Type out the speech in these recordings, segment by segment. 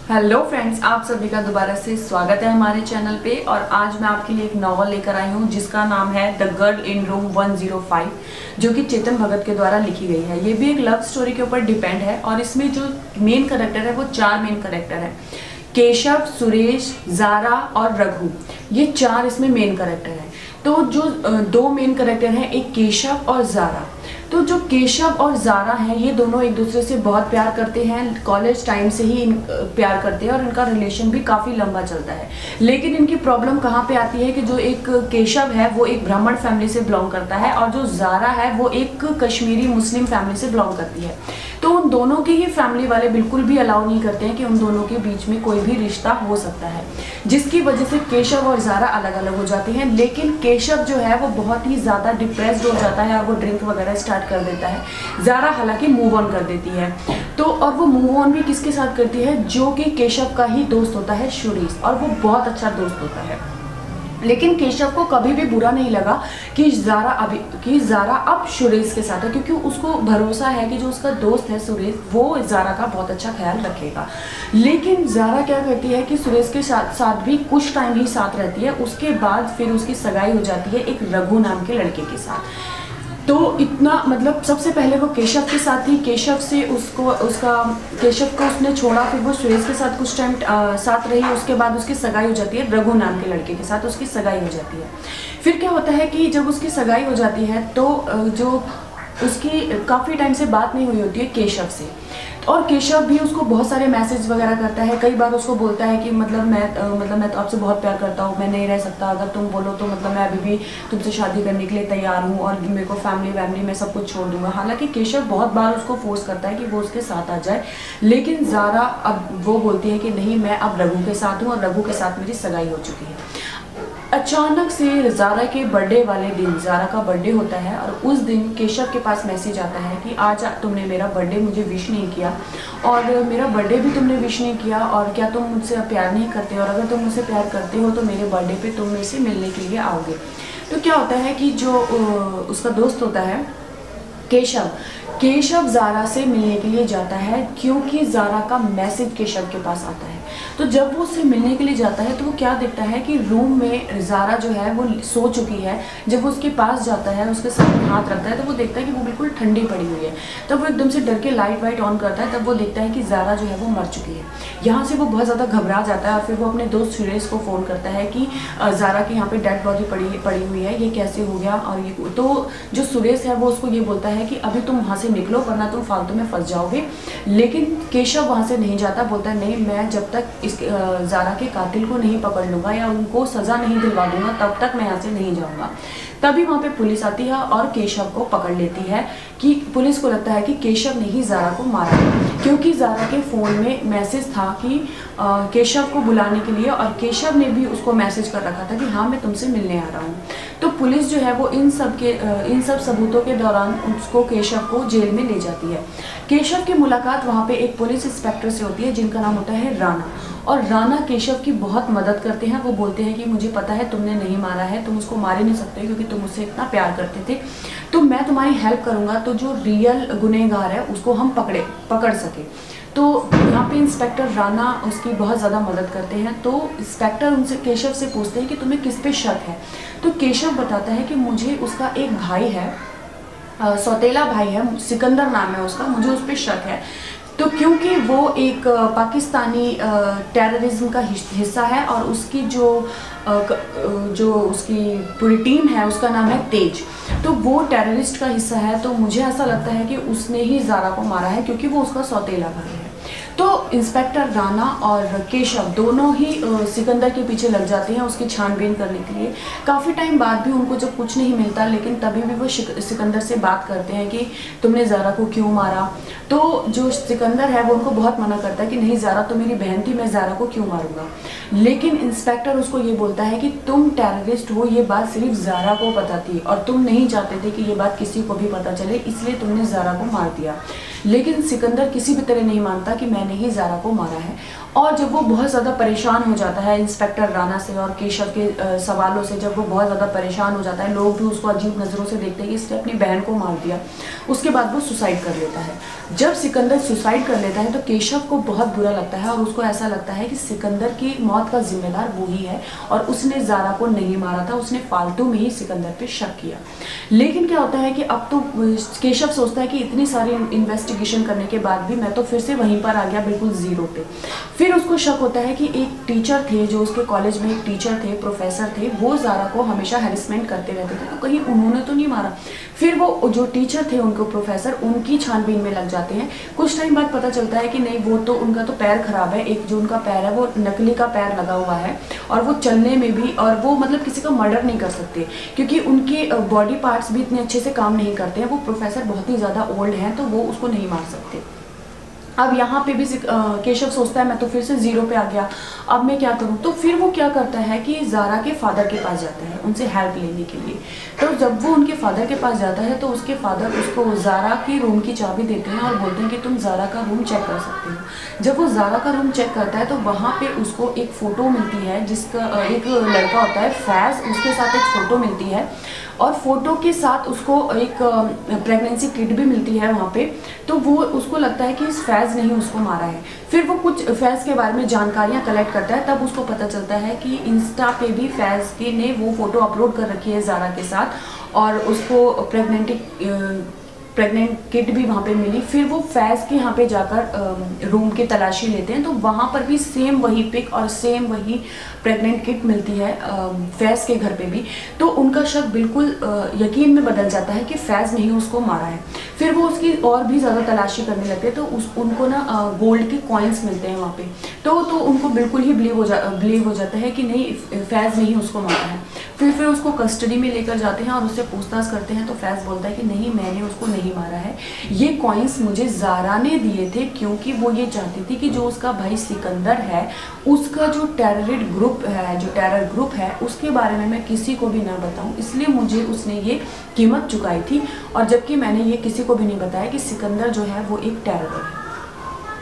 Hello friends, आप सभी का दोबारा से स्वागत है हमारे चैनल पे। और आज मैं आपके लिए एक नॉवल लेकर आई हूँ जिसका नाम है द गर्ल इन रूम 105, जो कि चेतन भगत के द्वारा लिखी गई है। ये भी एक लव स्टोरी के ऊपर डिपेंड है और इसमें जो मेन कैरेक्टर है वो 4 मेन कैरेक्टर है। केशव, सुरेश, जारा और रघु, ये 4 इसमें मेन कैरेक्टर हैं। तो जो 2 मेन कैरेक्टर हैं, एक केशव और जारा। तो जो केशव और जारा हैं, ये दोनों एक दूसरे से बहुत प्यार करते हैं, कॉलेज टाइम से ही प्यार करते हैं और इनका रिलेशन भी काफ़ी लंबा चलता है। लेकिन इनकी प्रॉब्लम कहाँ पे आती है कि जो एक केशव है वो एक ब्राह्मण फैमिली से बिलोंग करता है और जो जारा है वो एक कश्मीरी मुस्लिम फैमिली से बिलोंग करती है। तो उन दोनों की ही फैमिली वाले बिल्कुल भी अलाउ नहीं करते हैं कि उन दोनों के बीच में कोई भी रिश्ता हो सकता है, जिसकी वजह से केशव और जारा अलग अलग हो जाती हैं। लेकिन केशव जो है वो बहुत ही ज़्यादा डिप्रेस्ड हो जाता है और वो ड्रिंक वगैरह स्टार्ट कर देता है। जारा हालांकि मूव ऑन कर देती है। तो और वो मूव ऑन भी किसके साथ करती है, जो कि केशव का ही दोस्त होता है सुरेश, और वो बहुत अच्छा दोस्त होता है। लेकिन केशव को कभी भी बुरा नहीं लगा कि जारा अब सुरेश के साथ है, क्योंकि उसको भरोसा है कि जो उसका दोस्त है सुरेश, वो जारा का बहुत अच्छा ख्याल रखेगा। लेकिन जारा क्या करती है कि सुरेश के साथ भी कुछ टाइम ही साथ रहती है, उसके बाद फिर उसकी सगाई हो जाती है एक रघु नाम के लड़के के साथ। तो इतना मतलब सबसे पहले वो केशव के साथ थी, केशव को उसने छोड़ा, फिर वो सुरेश के साथ कुछ टाइम साथ रही, उसके बाद उसकी सगाई हो जाती है रघु नाम के लड़के के साथ, उसकी सगाई हो जाती है। फिर क्या होता है कि जब उसकी सगाई हो जाती है तो जो उसकी काफ़ी टाइम से बात नहीं हुई होती है केशव से, और केशव भी उसको बहुत सारे मैसेज वगैरह करता है। कई बार उसको बोलता है कि मैं तो आपसे बहुत प्यार करता हूँ, मैं नहीं रह सकता, अगर तुम बोलो तो मैं अभी भी तुमसे शादी करने के लिए तैयार हूँ और मेरे को फैमिली मैं सब कुछ छोड़ दूंगा। हालांकि केशव बहुत बार उसको फोर्स करता है कि वो उसके साथ आ जाए, लेकिन जारा अब वो बोलती है कि नहीं, मैं अब रघु के साथ हूँ और रघु के साथ मेरी सगाई हो चुकी है। अचानक से जारा के बर्थडे वाले दिन, जारा का बर्थडे होता है और उस दिन केशव के पास मैसेज आता है कि आज तुमने मेरा बर्थडे मुझे विश नहीं किया और मेरा बर्थडे भी तुमने विश नहीं किया, और क्या तुम मुझसे प्यार नहीं करते, और अगर तुम मुझसे प्यार करते हो तो मेरे बर्थडे पे तुम मेरे से मिलने के लिए आओगे। तो क्या होता है कि जो उसका दोस्त होता है केशव जारा से मिलने के लिए जाता है, क्योंकि जारा का मैसेज केशव के पास आता है। तो जब वो उससे मिलने के लिए जाता है तो वो क्या देखता है कि रूम में जारा जो है वो सो चुकी है। जब वो उसके पास जाता है, उसके सामने हाथ रखता है, तो वो देखता है कि वो बिल्कुल ठंडी पड़ी हुई है। तब वो एकदम से डर के लाइट वाइट ऑन करता है, तब वो देखता है कि जारा जो है वो मर चुकी है। यहाँ से वो बहुत ज़्यादा घबरा जाता है और फिर वो अपने दोस्त सुरेश को फ़ोन करता है कि जारा की यहाँ पे डेड बॉडी पड़ी हुई है, ये कैसे हो गया। और ये तो जो सुरेश है वो उसको ये बोलता है कि अभी तुम वहाँ से निकलो वरना तुम फालतू में फंस जाओगे। लेकिन केशव वहाँ से नहीं जाता, बोलता है नहीं, मैं जब तक इस जारा के कातिल को नहीं पकड़ लूँगा या उनको सज़ा नहीं दिलवा दूंगा तब तक मैं यहाँ से नहीं जाऊँगा। तभी वहाँ पे पुलिस आती है और केशव को पकड़ लेती है। कि पुलिस को लगता है कि केशव ने ही जारा को मारा है, क्योंकि जारा के फ़ोन में मैसेज था कि केशव को बुलाने के लिए, और केशव ने भी उसको मैसेज कर रखा था कि हाँ मैं तुमसे मिलने आ रहा हूँ। तो पुलिस जो है वो इन सब सबूतों के दौरान उसको केशव को जेल में ले जाती है। केशव की मुलाकात वहाँ पे एक पुलिस इंस्पेक्टर से होती है जिनका नाम होता है राणा, और राणा केशव की बहुत मदद करते हैं। वो बोलते हैं कि मुझे पता है तुमने नहीं मारा है, तुम उसको मार ही नहीं सकते क्योंकि तुम उससे इतना प्यार करते थे, तो मैं तुम्हारी हेल्प करूँगा तो जो रियल गुनहगार है उसको हम पकड़ सके। तो यहाँ पे इंस्पेक्टर राणा उसकी बहुत ज़्यादा मदद करते हैं। तो इंस्पेक्टर उनसे केशव से पूछते हैं कि तुम्हें किस पे शक है। तो केशव बताता है कि मुझे उसका एक भाई है, सौतेला भाई है, सिकंदर नाम है उसका, मुझे उस पर शक है। तो क्योंकि वो एक पाकिस्तानी टेररिज्म का हिस्सा है और उसकी जो उसकी पूरी टीम है उसका नाम है तेज, तो वो टेररिस्ट का हिस्सा है। तो मुझे ऐसा लगता है कि उसने ही जारा को मारा है क्योंकि वो उसका सौतेला भाई है। तो इंस्पेक्टर राणा और केशव दोनों ही सिकंदर के पीछे लग जाते हैं उसकी छानबीन करने के लिए। काफ़ी टाइम बाद भी उनको जब कुछ नहीं मिलता, लेकिन तभी भी वो सिकंदर से बात करते हैं कि तुमने जारा को क्यों मारा। तो जो सिकंदर है वो उनको बहुत मना करता है कि नहीं, जारा तो मेरी बहन थी, मैं जारा को क्यों मारूंगा। लेकिन इंस्पेक्टर उसको ये बोलता है कि तुम टेररिस्ट हो, ये बात सिर्फ जारा को पता थी और तुम नहीं चाहते थे कि ये बात किसी को भी पता चले, इसलिए तुमने जारा को मार दिया। लेकिन सिकंदर किसी भी तरह नहीं मानता कि मैंने ही ज़ारा को मारा है। और जब वो बहुत ज़्यादा परेशान हो जाता है इंस्पेक्टर राणा से और केशव के सवालों से, जब वो बहुत ज़्यादा परेशान हो जाता है, लोग भी उसको अजीब नज़रों से देखते हैं कि इसने अपनी बहन को मार दिया, उसके बाद वो सुसाइड कर लेता है। जब सिकंदर सुसाइड कर लेता है तो केशव को बहुत बुरा लगता है और उसको ऐसा लगता है कि सिकंदर की मौत का जिम्मेदार वो ही है और उसने ज़ारा को नहीं मारा था, उसने फालतू में ही सिकंदर पे शक किया। लेकिन क्या होता है कि अब तो केशव सोचता है कि इतनी सारी इन्वेस्टिगेशन करने के बाद भी मैं तो फिर से वहीं पर आ गया, बिल्कुल ज़ीरो पे। फिर उसको शक होता है कि एक टीचर थे, जो उसके कॉलेज में एक टीचर थे, प्रोफेसर थे, वो ज़ारा को हमेशा हैरेसमेंट करते रहते थे, तो कहीं उन्होंने तो नहीं मारा। फिर वो जो टीचर थे, उनको प्रोफेसर, उनकी छानबीन में लग जाते हैं। कुछ टाइम बाद पता चलता है कि नहीं, वो तो उनका तो पैर खराब है, एक जो उनका पैर है वो नकली का पैर लगा हुआ है और वो चलने में भी, और वो मतलब किसी का मर्डर नहीं कर सकते क्योंकि उनके बॉडी पार्ट्स भी इतने अच्छे से काम नहीं करते हैं। वो प्रोफेसर बहुत ही ज़्यादा ओल्ड हैं, तो वो उसको नहीं मार सकते। अब यहाँ पे भी केशव सोचता है मैं तो फिर से ज़ीरो पे आ गया, अब मैं क्या करूँ। तो फिर वो क्या करता है कि ज़ारा के फादर के पास जाता है उनसे हेल्प लेने के लिए। तो जब वो उनके फादर के पास जाता है तो उसके फादर उसको ज़ारा की रूम की चाबी देते हैं और बोलते हैं कि तुम ज़ारा का रूम चेक कर सकते हो। जब वो ज़ारा का रूम चेक करता है तो वहाँ पर उसको एक फ़ोटो मिलती है, जिसका एक लड़का होता है फैज़, उसके साथ एक फ़ोटो मिलती है और फोटो के साथ उसको एक प्रेगनेंसी किट भी मिलती है वहाँ पे। तो वो उसको लगता है कि इस फैज़ ने ही उसको मारा है। फिर वो कुछ फैज़ के बारे में जानकारियाँ कलेक्ट करता है, तब उसको पता चलता है कि इंस्टा पे भी फैज़ के ने वो फ़ोटो अपलोड कर रखी है ज़ारा के साथ और उसको प्रेग्नेंट किट भी वहाँ पे मिली। फिर वो फैज़ के यहाँ पे जाकर रूम की तलाशी लेते हैं तो वहाँ पर भी सेम वही पिक और सेम वही प्रेग्नेंट किट मिलती है फैज़ के घर पे भी। तो उनका शक बिल्कुल यकीन में बदल जाता है कि फैज़ ने ही उसको मारा है। फिर वो उसकी और भी ज़्यादा तलाशी करने लगते हैं तो उनको ना गोल्ड के कॉइन्स मिलते हैं वहाँ पे। तो उनको बिल्कुल ही बिलीव हो जाता है कि नहीं, फैज़ ने ही उसको मारा है। फिर उसको कस्टडी में लेकर जाते हैं और उससे पूछताछ करते हैं तो फैज़ बोलता है कि नहीं, मैंने उसको नहीं मारा है, ये कॉइन्स मुझे ज़ारा ने दिए थे क्योंकि वो ये चाहती थी कि जो उसका भाई सिकंदर है उसका जो टेररिस्ट ग्रुप है, जो टेरर ग्रुप है, उसके बारे में मैं किसी को भी ना बताऊं, इसलिए मुझे उसने ये कीमत चुकाई थी। और जबकि मैंने ये किसी को भी नहीं बताया कि सिकंदर जो है वो एक टेरर है,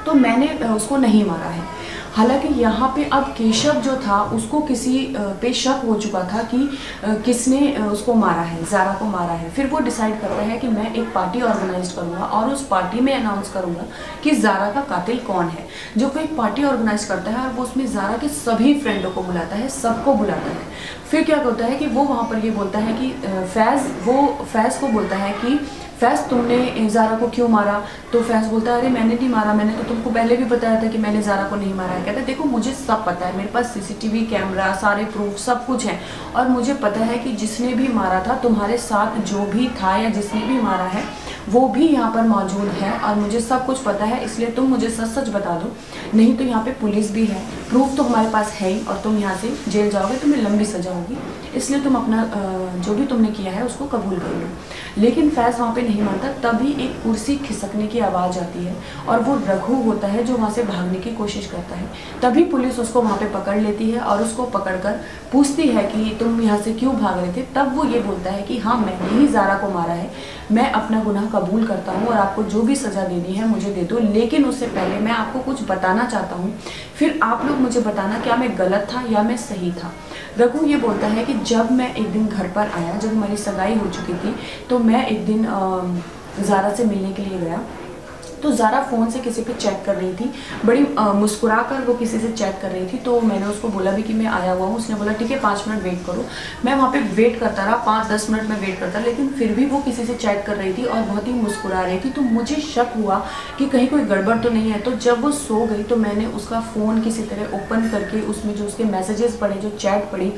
तो मैंने उसको नहीं मारा है। हालांकि यहाँ पे अब केशव जो था उसको किसी पे शक हो चुका था कि किसने उसको मारा है, ज़ारा को मारा है। फिर वो डिसाइड करता है कि मैं एक पार्टी ऑर्गेनाइज करूँगा और उस पार्टी में अनाउंस करूँगा कि ज़ारा का कातिल कौन है। जो वो एक पार्टी ऑर्गेनाइज करता है और वो उसमें ज़ारा के सभी फ्रेंडों को बुलाता है, सबको बुलाता है। फिर क्या होता है कि वो वहाँ पर ये बोलता है कि फैज़ को बोलता है कि फैज़ तुमने ज़ारा को क्यों मारा। तो फैज़ बोलता है अरे मैंने नहीं मारा, मैंने तो तुमको पहले भी बताया था कि मैंने ज़ारा को नहीं मारा है। कहता है देखो मुझे सब पता है, मेरे पास सीसीटीवी कैमरा, सारे प्रूफ, सब कुछ है और मुझे पता है कि जिसने भी मारा था, तुम्हारे साथ जो भी था या जिसने भी मारा है वो भी यहाँ पर मौजूद है और मुझे सब कुछ पता है, इसलिए तुम मुझे सच सच बता दो, नहीं तो यहाँ पे पुलिस भी है, प्रूफ तो हमारे पास है ही और तुम यहाँ से जेल जाओगे, तुम्हें लंबी सजा होगी, इसलिए तुम अपना जो भी तुमने किया है उसको कबूल कर लो। लेकिन फैज़ वहाँ पे नहीं मानता। तभी एक कुर्सी खिसकने की आवाज़ आती है और वो रघु होता है जो वहाँ से भागने की कोशिश करता है। तभी पुलिस उसको वहाँ पे पकड़ लेती है और उसको पकड़कर पूछती है कि तुम यहाँ से क्यों भाग रहे थे। तब वो ये बोलता है कि हाँ, मैंने ही ज़ारा को मारा है, मैं अपना गुनाह कबूल करता हूँ और आपको जो भी सज़ा देनी है मुझे दे दो, लेकिन उससे पहले मैं आपको कुछ बताना चाहता हूँ, फिर आप लोग मुझे बताना क्या मैं गलत था या मैं सही था। रघु ये बोलता है कि जब मैं एक दिन घर पर आया, जब हमारी सगाई हो चुकी थी, तो मैं एक दिन ज़ारा से मिलने के लिए गया तो ज़ारा फ़ोन से किसी पे चैट कर रही थी, बड़ी मुस्कुरा कर वो किसी से चैट कर रही थी। तो मैंने उसको बोला भी कि मैं आया हुआ हूँ। उसने बोला ठीक है 5 मिनट वेट करो। मैं वहाँ पे वेट करता रहा, 5-10 मिनट में वेट करता, लेकिन फिर भी वो किसी से चैट कर रही थी और बहुत ही मुस्कुरा रही थी। तो मुझे शक हुआ कि कहीं कोई गड़बड़ तो नहीं है। तो जब वो सो गई तो मैंने उसका फ़ोन किसी तरह ओपन करके उसमें जो उसके मैसेजेस पढ़े, जो चैट पढ़ी,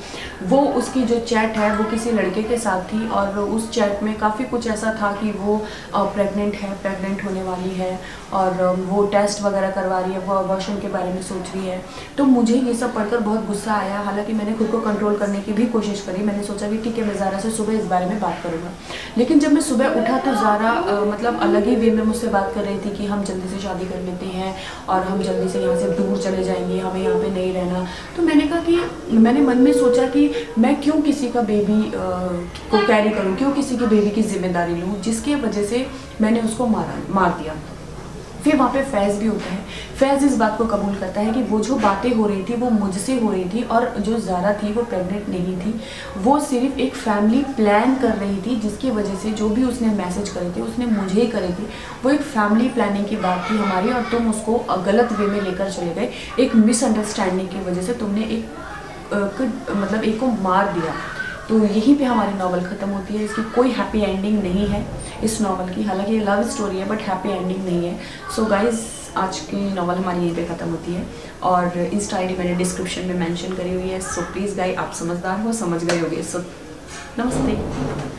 वो उसकी जो चैट है वो किसी लड़के के साथ थी और उस चैट में काफ़ी कुछ ऐसा था कि वो प्रेग्नेंट है, प्रेग्नेंट होने वाली है और वो टेस्ट वगैरह करवा रही है, वो अबॉर्शन के बारे में सोच रही है। तो मुझे ये सब पढ़कर बहुत गुस्सा आया। हालांकि मैंने खुद को कंट्रोल करने की भी कोशिश करी। मैंने सोचा कि ठीक है, मैं ज़ारा से सुबह इस बारे में बात करूँगा। लेकिन जब मैं सुबह उठा तो ज़ारा मतलब अलग ही वे में मुझसे बात कर रही थी कि हम जल्दी से शादी कर लेते हैं और हम जल्दी से यहाँ से दूर चले जाएंगे, हमें यहाँ पर नहीं रहना। तो मैंने कहा कि मैंने मन में सोचा कि मैं क्यों किसी का बेबी को कैरी करूँ, क्यों किसी की बेबी की जिम्मेदारी लूँ जिसकी वजह से मैंने उसको मार दिया। फिर वहाँ पे फैज़ भी होता है। फैज़ इस बात को कबूल करता है कि वो जो बातें हो रही थी वो मुझसे हो रही थी, और जो ज़ारा थी वो प्रेग्नेंट नहीं थी, वो सिर्फ एक फैमिली प्लान कर रही थी, जिसकी वजह से जो भी उसने मैसेज करे थे उसने मुझे ही करे थे। वो एक फैमिली प्लानिंग की बात थी हमारी, और तुम उसको गलत वे में लेकर चले गए। एक मिसअंडरस्टैंडिंग की वजह से तुमने मतलब एक को मार दिया। तो यहीं पे हमारी नॉवल ख़त्म होती है। इसकी कोई हैप्पी एंडिंग नहीं है इस नॉवल की, हालांकि ये लव स्टोरी है बट हैप्पी एंडिंग नहीं है। सो गाइज़, आज की नॉवल हमारी यहीं पे ख़त्म होती है, और इंस्टा आईडी मैंने डिस्क्रिप्शन में मेंशन करी हुई है। सो प्लीज़ गाइस, आप समझदार हो, समझ गए होगे। सो नमस्ते।